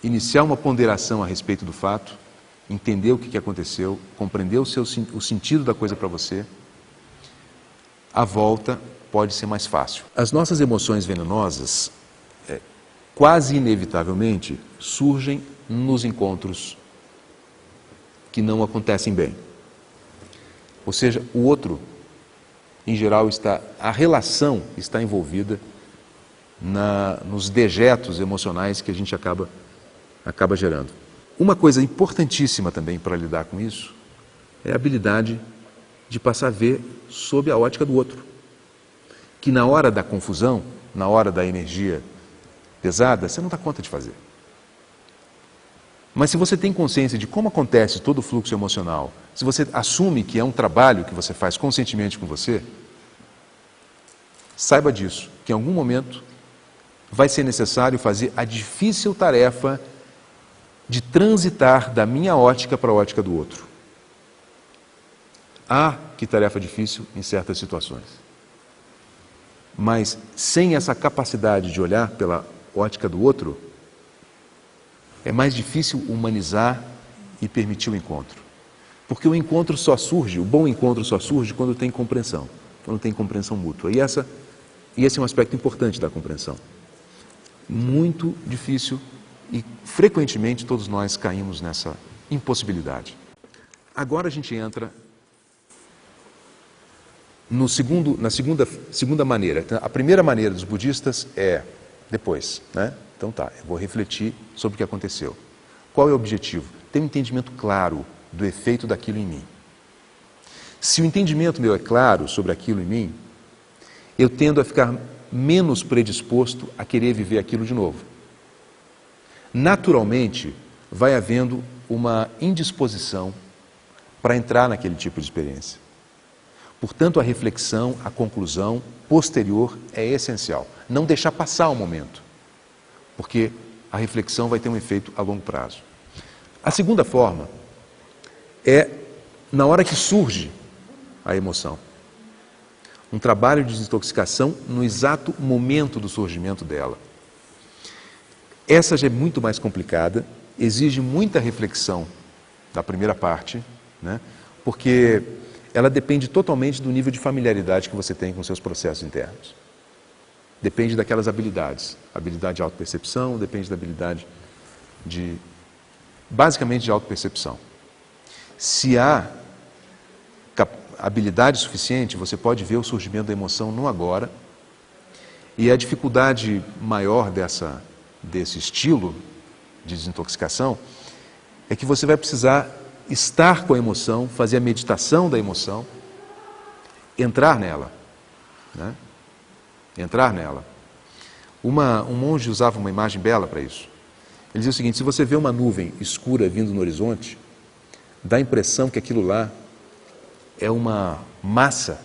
[SPEAKER 1] iniciar uma ponderação a respeito do fato, entender o que aconteceu, compreender o sentido da coisa para você, a volta pode ser mais fácil. As nossas emoções venenosas, quase inevitavelmente, surgem nos encontros que não acontecem bem. Ou seja, o outro, em geral, a relação está envolvida nos dejetos emocionais que a gente acaba gerando. Uma coisa importantíssima também para lidar com isso é a habilidade de passar a ver sob a ótica do outro. Que na hora da confusão, na hora da energia pesada, você não dá conta de fazer. Mas se você tem consciência de como acontece todo o fluxo emocional, se você assume que é um trabalho que você faz conscientemente com você, saiba disso, que em algum momento vai ser necessário fazer a difícil tarefa de transitar da minha ótica para a ótica do outro. Que tarefa difícil em certas situações. Mas sem essa capacidade de olhar pela ótica do outro, é mais difícil humanizar e permitir o encontro. Porque o encontro só surge, o bom encontro só surge quando tem compreensão, quando tem compreensão mútua. E esse é um aspecto importante da compreensão. Muito difícil e frequentemente todos nós caímos nessa impossibilidade. Agora a gente entra na segunda maneira. A primeira maneira dos budistas é depois, né? Então tá, eu vou refletir sobre o que aconteceu. Qual é o objetivo? Ter um entendimento claro do efeito daquilo em mim. Se o entendimento meu é claro sobre aquilo em mim, eu tendo a ficar menos predisposto a querer viver aquilo de novo. Naturalmente, vai havendo uma indisposição para entrar naquele tipo de experiência. Portanto, a reflexão, a conclusão posterior é essencial. Não deixar passar o momento, porque a reflexão vai ter um efeito a longo prazo. A segunda forma é na hora que surge a emoção. Um trabalho de desintoxicação no exato momento do surgimento dela. Essa já é muito mais complicada, exige muita reflexão da primeira parte, né? Porque ela depende totalmente do nível de familiaridade que você tem com seus processos internos. Depende daquelas habilidades. Habilidade de autopercepção, depende da habilidade basicamente de autopercepção. Se há habilidade suficiente, você pode ver o surgimento da emoção no agora. E a dificuldade maior desse estilo de desintoxicação é que você vai precisar estar com a emoção, fazer a meditação da emoção, entrar nela, né? Entrar nela. Um monge usava uma imagem bela para isso. Ele dizia o seguinte: se você vê uma nuvem escura vindo no horizonte, dá a impressão que aquilo lá é uma massa,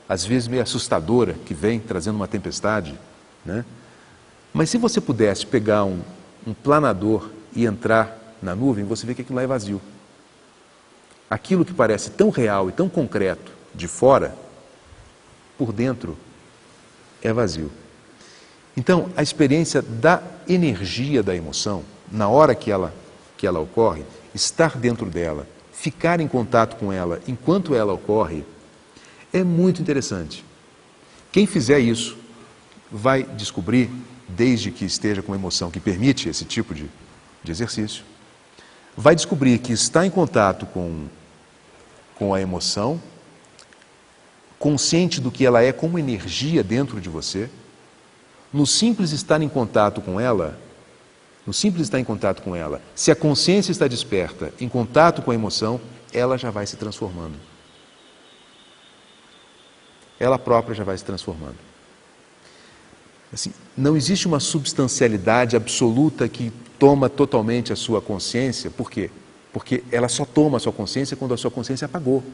[SPEAKER 1] às vezes meio assustadora, que vem trazendo uma tempestade, né? Mas se você pudesse pegar um planador e entrar na nuvem, você vê que aquilo lá é vazio. Aquilo que parece tão real e tão concreto de fora, por dentro, é vazio. Então, a experiência da energia da emoção, na hora que ela ocorre, estar dentro dela, ficar em contato com ela enquanto ela ocorre, é muito interessante. Quem fizer isso vai descobrir, desde que esteja com emoção que permite esse tipo de exercício, vai descobrir que está em contato com a emoção, consciente do que ela é como energia dentro de você, no simples estar em contato com ela, se a consciência está desperta, em contato com a emoção, ela já vai se transformando. Ela própria já vai se transformando. Assim, não existe uma substancialidade absoluta que toma totalmente a sua consciência. Por quê? Porque ela só toma a sua consciência quando a sua consciência apagou.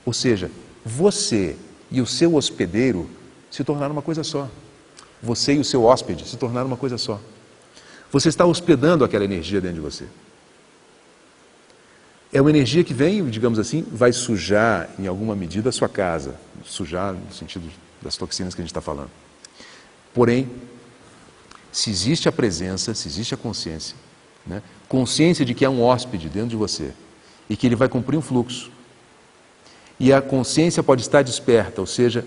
[SPEAKER 1] Ou seja, você e o seu hospedeiro se tornaram uma coisa só. Você e o seu hóspede se tornaram uma coisa só. Você está hospedando aquela energia dentro de você. É uma energia que vem, digamos assim, vai sujar em alguma medida a sua casa. Sujar no sentido das toxinas que a gente está falando. Porém, se existe a presença, se existe a consciência, né? Consciência de que há um hóspede dentro de você e que ele vai cumprir um fluxo. E a consciência pode estar desperta, ou seja,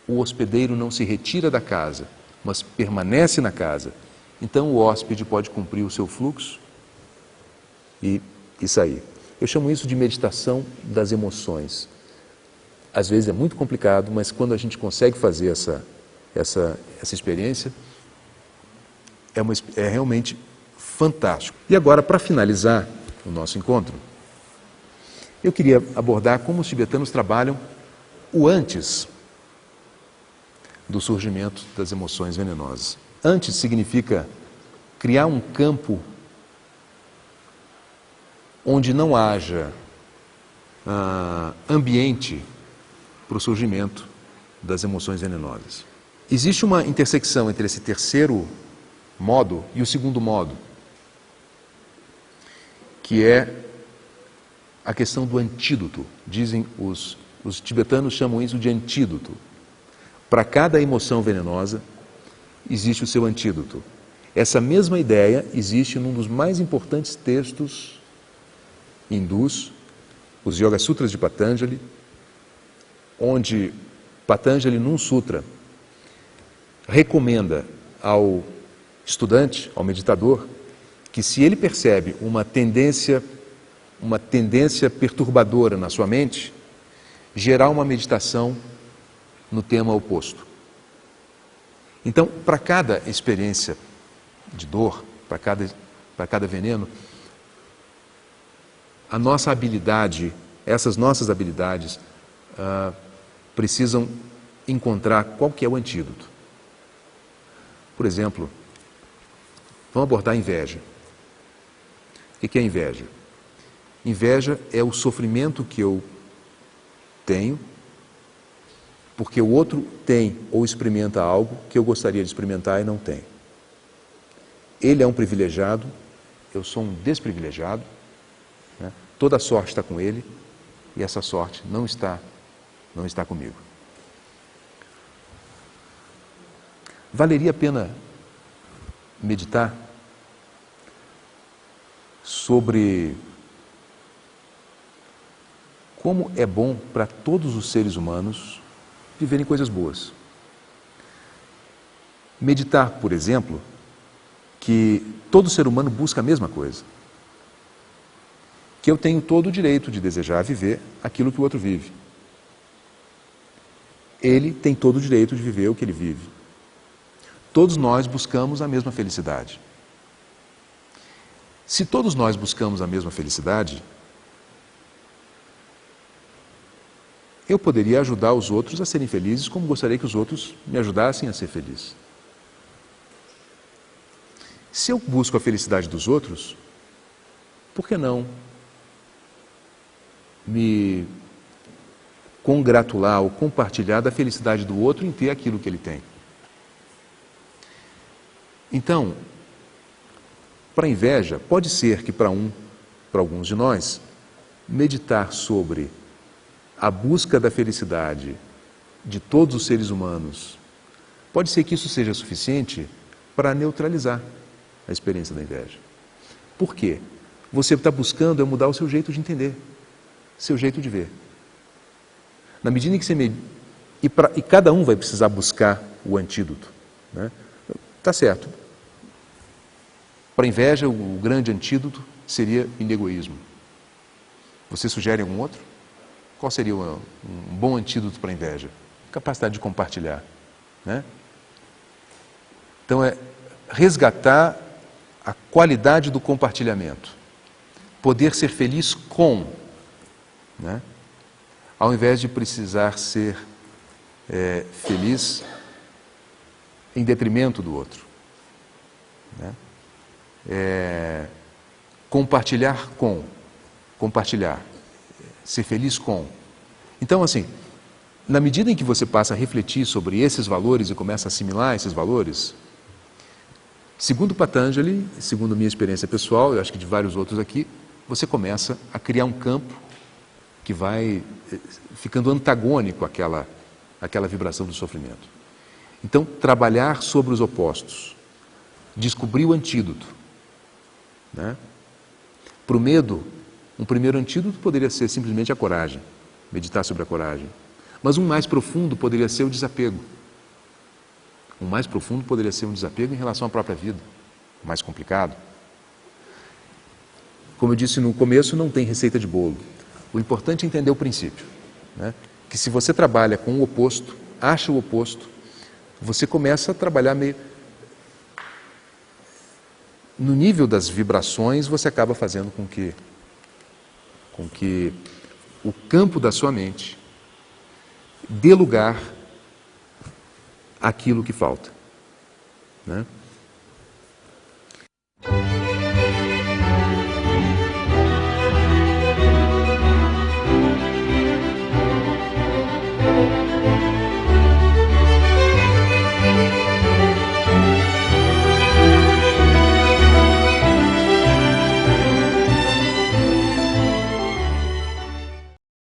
[SPEAKER 1] o hospedeiro não se retira da casa, mas permanece na casa. Então o hóspede pode cumprir o seu fluxo e sair. Eu chamo isso de meditação das emoções. Às vezes é muito complicado, mas quando a gente consegue fazer essa experiência, é realmente fantástico. E agora, para finalizar o nosso encontro, eu queria abordar como os tibetanos trabalham o antes do surgimento das emoções venenosas. Antes significa criar um campo onde não haja ambiente para o surgimento das emoções venenosas. Existe uma intersecção entre esse terceiro modo e o segundo modo, que é a questão do antídoto. Dizem os tibetanos chamam isso de antídoto. Para cada emoção venenosa existe o seu antídoto. Essa mesma ideia existe num dos mais importantes textos hindus, os Yoga Sutras de Patanjali, onde Patanjali, num sutra, recomenda ao estudante, ao meditador, que se ele percebe uma tendência perturbadora na sua mente, gerar uma meditação no tema oposto. Então, para cada experiência de dor, para cada veneno, a nossa habilidade, essas nossas habilidades, precisam encontrar qual que é o antídoto. Por exemplo, vamos abordar a inveja. O que é a inveja? Inveja é o sofrimento que eu tenho porque o outro tem ou experimenta algo que eu gostaria de experimentar e não tem. Ele é um privilegiado, eu sou um desprivilegiado, né? Toda a sorte está com ele e essa sorte não está comigo. Valeria a pena meditar sobre como é bom para todos os seres humanos viverem coisas boas. Meditar, por exemplo, que todo ser humano busca a mesma coisa. Que eu tenho todo o direito de desejar viver aquilo que o outro vive. Ele tem todo o direito de viver o que ele vive. Todos nós buscamos a mesma felicidade. Se todos nós buscamos a mesma felicidade, eu poderia ajudar os outros a serem felizes como gostaria que os outros me ajudassem a ser feliz. Se eu busco a felicidade dos outros, por que não me congratular ou compartilhar da felicidade do outro em ter aquilo que ele tem? Então, para a inveja, pode ser que para alguns de nós, meditar sobre a busca da felicidade de todos os seres humanos, pode ser que isso seja suficiente para neutralizar a experiência da inveja. Por quê? Você está buscando mudar o seu jeito de entender, seu jeito de ver. Na medida em que você e cada um vai precisar buscar o antídoto, né? Tá certo. Para a inveja, o grande antídoto seria o egoísmo. Você sugere algum outro? Qual seria um bom antídoto para a inveja? Capacidade de compartilhar, né? Então é resgatar a qualidade do compartilhamento. Poder ser feliz com, né? Ao invés de precisar ser feliz em detrimento do outro, né? Compartilhar, ser feliz com. Então, assim, na medida em que você passa a refletir sobre esses valores e começa a assimilar esses valores, segundo Patanjali, segundo minha experiência pessoal, eu acho que de vários outros aqui, você começa a criar um campo que vai ficando antagônico àquela vibração do sofrimento. Então, trabalhar sobre os opostos, descobrir o antídoto, né? Para o medo, um primeiro antídoto poderia ser simplesmente a coragem, meditar sobre a coragem. Mas um mais profundo poderia ser o desapego. Um mais profundo poderia ser um desapego em relação à própria vida, mais complicado. Como eu disse no começo, não tem receita de bolo. O importante é entender o princípio, né? Que se você trabalha com o oposto, acha o oposto, você começa a trabalhar meio... No nível das vibrações, você acaba fazendo com que o campo da sua mente dê lugar àquilo que falta, né?